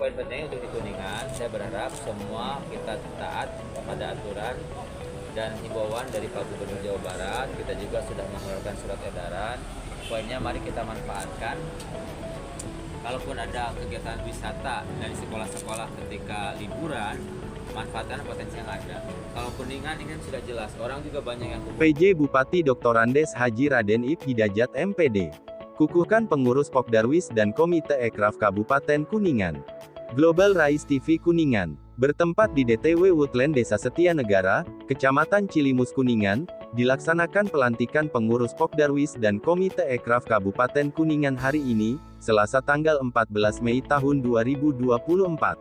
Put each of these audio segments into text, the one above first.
poin penting untuk di Kuningan, saya berharap semua kita taat pada aturan dan himbauan dari Pak Gubernur Jawa Barat. Kita juga sudah mengeluarkan surat edaran. Poinnya mari kita manfaatkan. Kalaupun ada kegiatan wisata dari sekolah-sekolah ketika liburan, manfaatkan potensi yang ada. Kalau Kuningan ini kan sudah jelas, orang juga banyak yang PJ Bupati Dr. Andes Haji Raden Ip Hidayat MPD. Kukuhkan pengurus Pokdarwis dan Komite Ekraf Kabupaten Kuningan. Global Rise TV Kuningan, bertempat di DTW Woodland Desa Setia Negara, Kecamatan Cilimus Kuningan, dilaksanakan pelantikan pengurus Pokdarwis dan Komite Ekraf Kabupaten Kuningan hari ini, Selasa tanggal 14 Mei tahun 2024.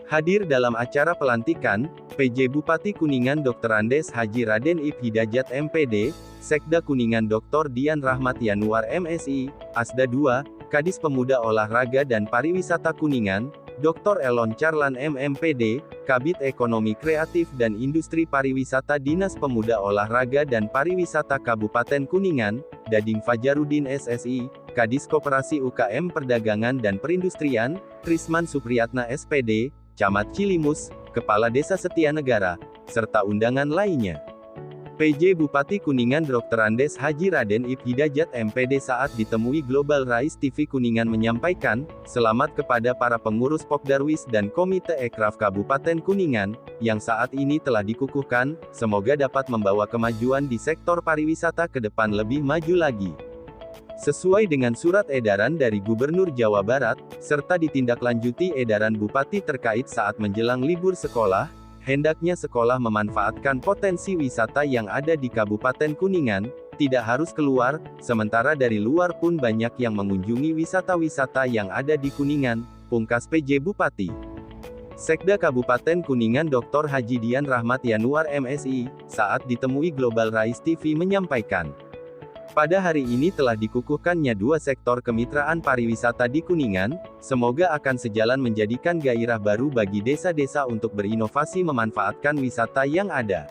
Hadir dalam acara pelantikan, PJ Bupati Kuningan Dr. Andes Haji Raden Ip Hidayat MPD, Sekda Kuningan Dr. Dian Rahmat Yanuar MSI, Asda 2, Kadis Pemuda Olahraga dan Pariwisata Kuningan, Dr. Elon Charlan MMPD, Kabid Ekonomi Kreatif dan Industri Pariwisata Dinas Pemuda Olahraga dan Pariwisata Kabupaten Kuningan, Dading Fajarudin SSI, Kadis Koperasi UKM Perdagangan dan Perindustrian, Trisman Supriyatna SPD, Camat Cilimus, Kepala Desa Setia Negara, serta undangan lainnya. PJ Bupati Kuningan Dr. Andes Haji Raden Ip Hidayat MPD saat ditemui Global Rise TV Kuningan menyampaikan, selamat kepada para pengurus Pokdarwis dan Komite Ekraf Kabupaten Kuningan, yang saat ini telah dikukuhkan, semoga dapat membawa kemajuan di sektor pariwisata ke depan lebih maju lagi. Sesuai dengan surat edaran dari Gubernur Jawa Barat, serta ditindaklanjuti edaran Bupati terkait saat menjelang libur sekolah, hendaknya sekolah memanfaatkan potensi wisata yang ada di Kabupaten Kuningan, tidak harus keluar, sementara dari luar pun banyak yang mengunjungi wisata-wisata yang ada di Kuningan, pungkas PJ Bupati. Sekda Kabupaten Kuningan Dr. Haji Dian Rahmat Yanuar MSI, saat ditemui Global Rise TV menyampaikan, pada hari ini telah dikukuhkannya dua sektor kemitraan pariwisata di Kuningan, semoga akan sejalan menjadikan gairah baru bagi desa-desa untuk berinovasi memanfaatkan wisata yang ada.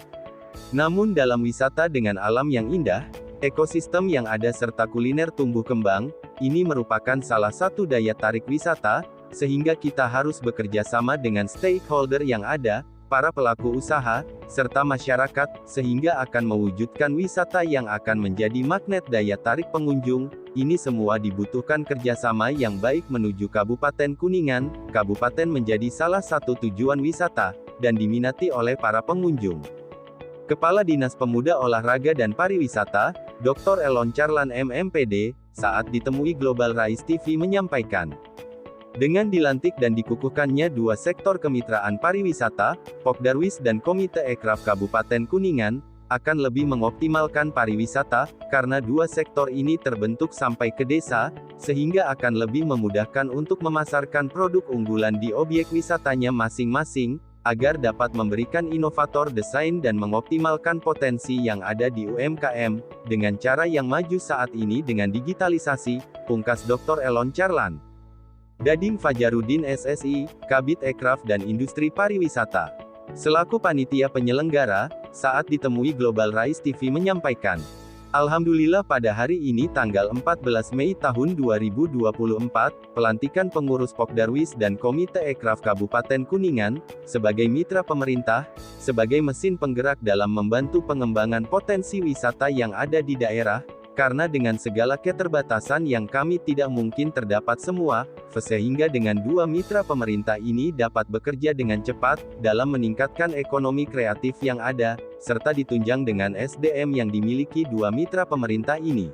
Namun dalam wisata dengan alam yang indah, ekosistem yang ada serta kuliner tumbuh kembang, ini merupakan salah satu daya tarik wisata, sehingga kita harus bekerja sama dengan stakeholder yang ada, para pelaku usaha, serta masyarakat, sehingga akan mewujudkan wisata yang akan menjadi magnet daya tarik pengunjung. Ini semua dibutuhkan kerjasama yang baik menuju Kabupaten Kuningan. Kabupaten menjadi salah satu tujuan wisata, dan diminati oleh para pengunjung. Kepala Dinas Pemuda Olahraga dan Pariwisata, Dr. Elon Charlan MMPD, saat ditemui Global Rise TV menyampaikan, dengan dilantik dan dikukuhkannya dua sektor kemitraan pariwisata, Pokdarwis dan Komite Ekraf Kabupaten Kuningan, akan lebih mengoptimalkan pariwisata, karena dua sektor ini terbentuk sampai ke desa, sehingga akan lebih memudahkan untuk memasarkan produk unggulan di objek wisatanya masing-masing, agar dapat memberikan inovator desain dan mengoptimalkan potensi yang ada di UMKM, dengan cara yang maju saat ini dengan digitalisasi, pungkas Dr. Elon Charlan. Dading Fajarudin SSI, Kabid Ekraf dan Industri Pariwisata, selaku panitia penyelenggara, saat ditemui Global Rise TV menyampaikan, alhamdulillah pada hari ini tanggal 14 Mei tahun 2024, pelantikan pengurus Pokdarwis dan Komite Ekraf Kabupaten Kuningan, sebagai mitra pemerintah, sebagai mesin penggerak dalam membantu pengembangan potensi wisata yang ada di daerah, karena dengan segala keterbatasan yang kami tidak mungkin terdapat semua, sehingga dengan dua mitra pemerintah ini dapat bekerja dengan cepat, dalam meningkatkan ekonomi kreatif yang ada, serta ditunjang dengan SDM yang dimiliki dua mitra pemerintah ini.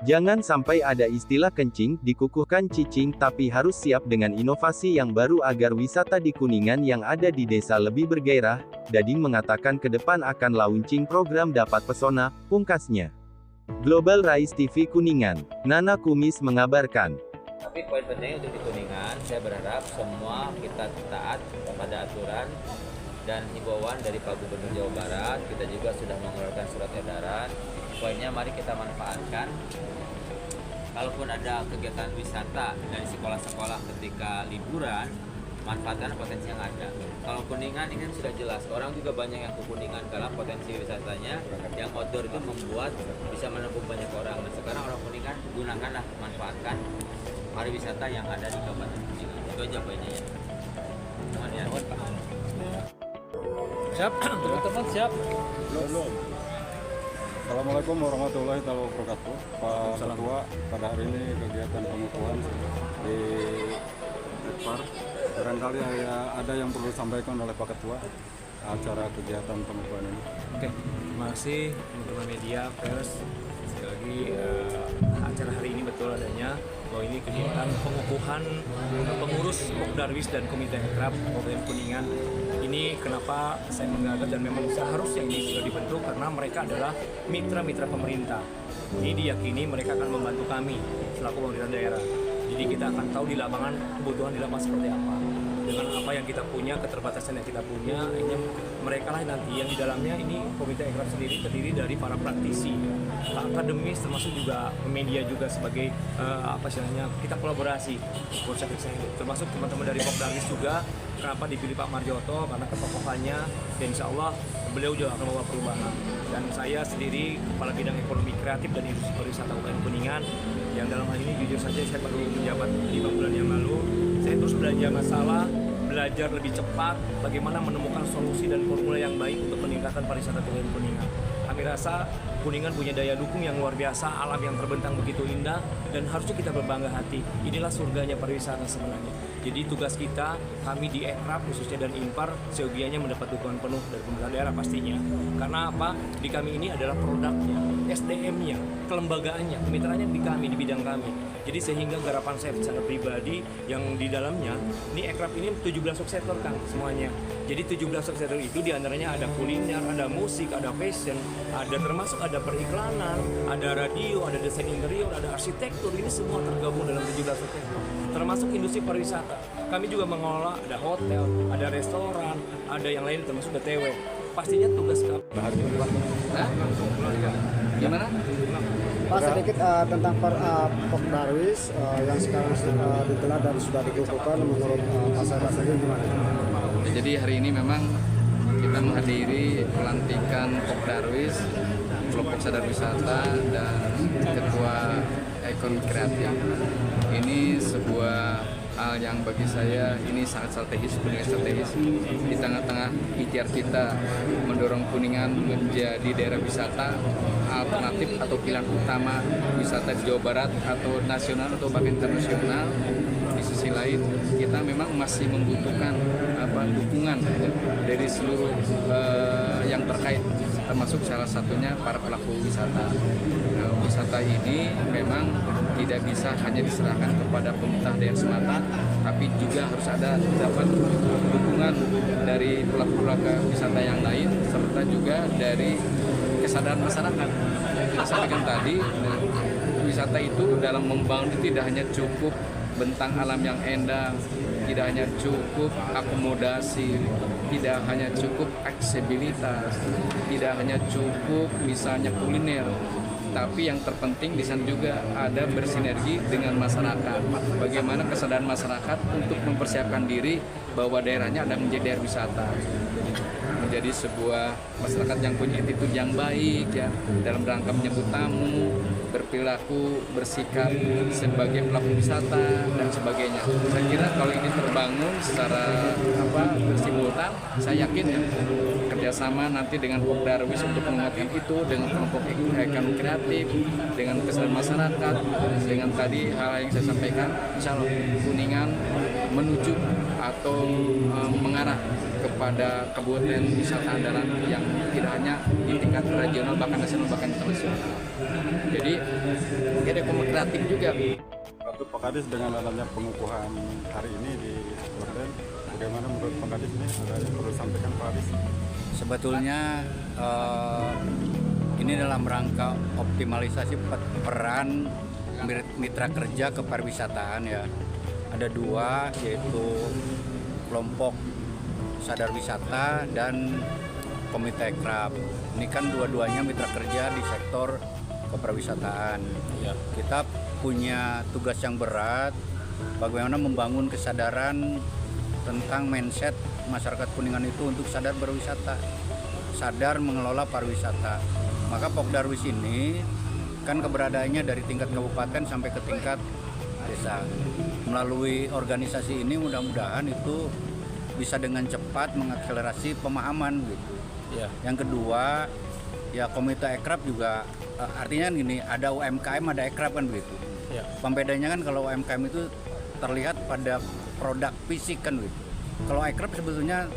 Jangan sampai ada istilah kencing, dikukuhkan cicing, tapi harus siap dengan inovasi yang baru agar wisata di Kuningan yang ada di desa lebih bergairah. Dading mengatakan ke depan akan launching program Dapat Pesona, pungkasnya. Global Rise TV Kuningan, Nana Kumis mengabarkan. Tapi poin penting untuk di Kuningan, saya berharap semua kita taat pada aturan dan himbauan dari Pak Gubernur Jawa Barat. Kita juga sudah mengeluarkan surat edaran. Poinnya mari kita manfaatkan. Kalaupun ada kegiatan wisata dari sekolah-sekolah ketika liburan, manfaatkan potensi yang ada. Kalau Kuningan ini kan sudah jelas, orang juga banyak yang ke Kuningan karena potensi wisatanya yang outdoor itu membuat bisa menampung banyak orang. Nah sekarang orang Kuningan gunakanlah, manfaatkan pariwisata yang ada di Kabupaten Kuningan. Itu aja poinnya ya. Mohon ya. Siap, teman-teman siap. Belum. Assalamualaikum warahmatullahi wabarakatuh. Pak Ketua, pada hari ini kegiatan pengukuhan di Ekpar. Barangkali ada yang perlu disampaikan oleh Pak Ketua acara kegiatan pengukuhan ini. Oke, terima kasih teman-teman media, pers. Sekali lagi acara hari ini betul adanya bahwa ini kegiatan pengukuhan pengurus Pokdarwis dan Komite Ekraf Kabupaten Kuningan. Ini kenapa saya mengangkat dan memang seharusnya ini sudah dibentuk karena mereka adalah mitra-mitra pemerintah. Ini diyakini mereka akan membantu kami selaku pemerintah daerah. Jadi kita akan tahu di lapangan kebutuhan di lapangan seperti apa. Dengan apa yang kita punya, keterbatasan yang kita punya, ini mereka lah nanti yang di dalamnya ini Komite Ekraf sendiri terdiri dari para praktisi, akademis termasuk juga media juga sebagai apa istilahnya kita kolaborasi termasuk teman-teman dari Pokdarwis juga. Kenapa dipilih Pak Marjoto? Karena ketokohannya dan insya Allah beliau juga akan membawa perubahan. Dan saya sendiri Kepala Bidang Ekonomi Kreatif dan Industri Pariwisata Kabupaten Kuningan yang dalam hal ini jujur saja saya baru menjabat 5 bulan yang lalu. Saya terus belajar masalah, belajar lebih cepat bagaimana menemukan solusi dan formula yang baik untuk meningkatkan pariwisata Kabupaten Kuningan. Kami rasa Kuningan punya daya dukung yang luar biasa, alam yang terbentang begitu indah dan harusnya kita berbangga hati. Inilah surganya pariwisata sebenarnya. Jadi tugas kita, kami di Ekraf khususnya dan Impar, seyogianya mendapat dukungan penuh dari pemerintah daerah pastinya. Karena apa? Di kami ini adalah produknya, SDM-nya, kelembagaannya, kemitraannya di kami, di bidang kami. Jadi sehingga garapan saya secara pribadi yang di dalamnya, ini Ekraf ini 17 subsektor kan semuanya. Jadi 17 subsektor itu diantaranya ada kuliner, ada musik, ada fashion, ada termasuk ada periklanan, ada radio, ada desain interior, ada arsitektur. Ini semua tergabung dalam 17 subsektor. Termasuk industri pariwisata. Kami juga mengelola ada hotel, ada restoran, ada yang lain termasuk BTW. Pastinya tugas kami. Gimana? Pak, sedikit tentang Pokdarwis yang sekarang ditelah dan sudah dikukuhkan menurut Pak Sadar sendiri gimana? Jadi hari ini memang kita menghadiri pelantikan Pokdarwis, kelompok sadar wisata dan ketua ekonomi kreatif. Ini sebuah hal yang bagi saya ini sangat strategis, strategis di tengah-tengah ikhtiar kita mendorong Kuningan menjadi daerah wisata alternatif atau pilihan utama wisata di Jawa Barat atau nasional atau bahkan internasional. Di sisi lain kita memang masih membutuhkan dukungan dari seluruh yang terkait, termasuk salah satunya para pelaku wisata. Wisata ini memang tidak bisa hanya diserahkan kepada pemerintah daerah semata, tapi juga harus ada dapat dukungan dari pelaku-pelaku wisata yang lain, serta juga dari kesadaran masyarakat. Kita sampaikan tadi, wisata itu dalam membangun tidak hanya cukup bentang alam yang indah, tidak hanya cukup akomodasi, tidak hanya cukup aksesibilitas, tidak hanya cukup misalnya kuliner, tapi yang terpenting di sana juga ada bersinergi dengan masyarakat. Bagaimana kesadaran masyarakat untuk mempersiapkan diri bahwa daerahnya ada menjadi daerah wisata, menjadi sebuah masyarakat yang punya attitude yang baik ya dalam rangka menyambut tamu, berperilaku, bersikap sebagai pelaku wisata dan sebagainya. Saya kira kalau ini terbangun secara bersimultan, saya yakin ya kerjasama nanti dengan Pokdarwis untuk menguatkan itu, dengan kelompok ekonomi kreatif, dengan kesadaran masyarakat, dengan tadi hal yang saya sampaikan, insya Allah Kuningan menuju atau mengarah kepada kabupaten wisata andalan yang tidak hanya di tingkat regional, bahkan nasional, bahkan internasional. Jadi ada ekonomi kreatif juga. Untuk Pak Kadis, dengan adanya pengukuhan hari ini di kabupaten, bagaimana menurut Pak Kadis ini? Ada yang perlu disampaikan Pak Kadis? Sebetulnya ini dalam rangka optimalisasi peran mitra kerja kepariwisataan ya. Ada dua, yaitu kelompok sadar wisata dan Komite Ekraf. Ini kan dua-duanya mitra kerja di sektor kepariwisataan. Ya. Kita punya tugas yang berat, bagaimana membangun kesadaran tentang mindset masyarakat Kuningan itu untuk sadar berwisata, sadar mengelola pariwisata. Maka Pokdarwis ini kan keberadaannya dari tingkat kabupaten sampai ke tingkat desa. melalui organisasi ini mudah-mudahan itu bisa dengan cepat mengakselerasi pemahaman gitu. Ya. Yang kedua, ya komite ekraf juga artinya gini, ada UMKM ada ekraf kan begitu. Ya. Pembedanya kan kalau UMKM itu terlihat pada produk fisik kan gitu. Kalau ekraf sebetulnya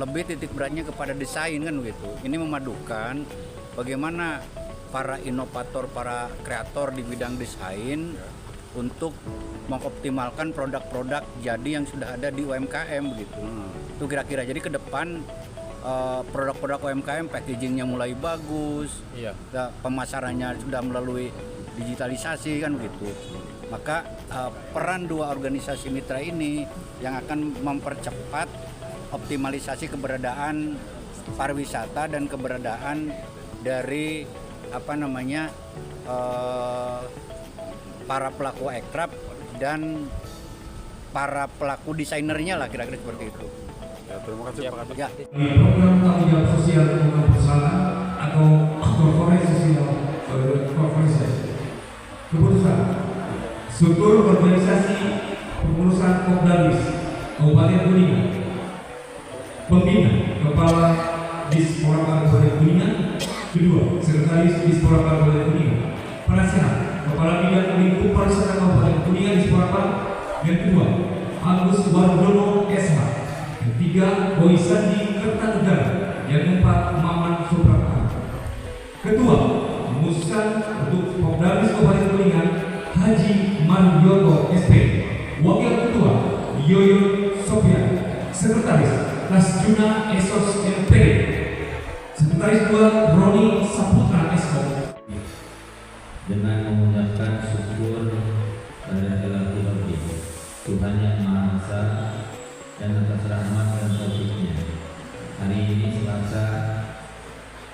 lebih titik beratnya kepada desain kan gitu. Ini memadukan bagaimana para inovator, para kreator di bidang desain untuk mengoptimalkan produk-produk jadi yang sudah ada di UMKM begitu. Itu kira-kira. Jadi ke depan produk-produk UMKM packagingnya mulai bagus, Iya. pemasarannya sudah melalui digitalisasi kan begitu. Maka peran dua organisasi mitra ini yang akan mempercepat optimalisasi keberadaan pariwisata dan keberadaan dari para pelaku ekraf dan para pelaku desainernya lah kira-kira seperti itu. Ya, terima kasih Pak Kadep. Ya. Program tanggung jawab sosial lingkungan perusahaan atau corporate social keputusan struktur organisasi pengurusan Kopdarwis Kabupaten Kuningan. Pembina Kepala Dispora Kabupaten Kuningan. Kedua, Sekretaris Dispora Kabupaten Kuningan. Penasehat Kepala Bidang Lingkup Pariwisata Kabupaten Kuningan Dispora. Yang kedua, Agus Wardono SH. Yang tiga, Boy Sandi Kertanegara. Yang keempat, Maman Suprapta. Ketua, memutuskan untuk Kopdarwis Kabupaten Kuningan Haji Marioto SP. Wakil Ketua, Yoyo Sofian. Sekretaris, Lasjuna Esos MP. Sekretaris 2, Roni Saputra SO. Dengan mengucapkan syukur pada Tuhan Tuhan yang Maha Esa dan atas rahmat dan taufiknya. Hari ini Selasa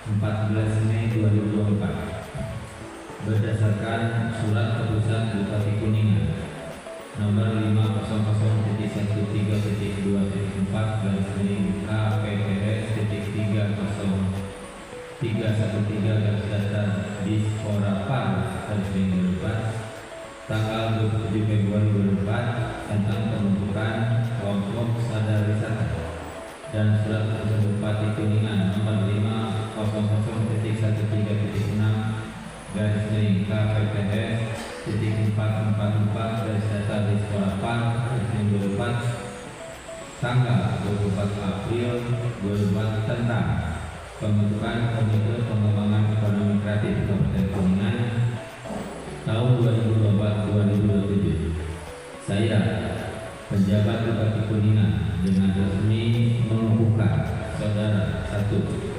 14 Mei 2024 berdasarkan surat keputusan Bupati Kuningan nomor 500.14.4/4/313 Dispora tanggal 27 Februari 2024 tentang pembentukan kelompok sadar wisata dan surat keputusan Bupati Kuningan nomor 500.30.6/KPPS.444 Dispora tanggal 24 April 2024 tentang pembentukan Komite Pengembangan Ekonomi Kreatif Kabupaten Kuningan tahun 2024-2027. Saya, penjabat Bupati Kuningan, dengan resmi mengukuhkan Saudara 1.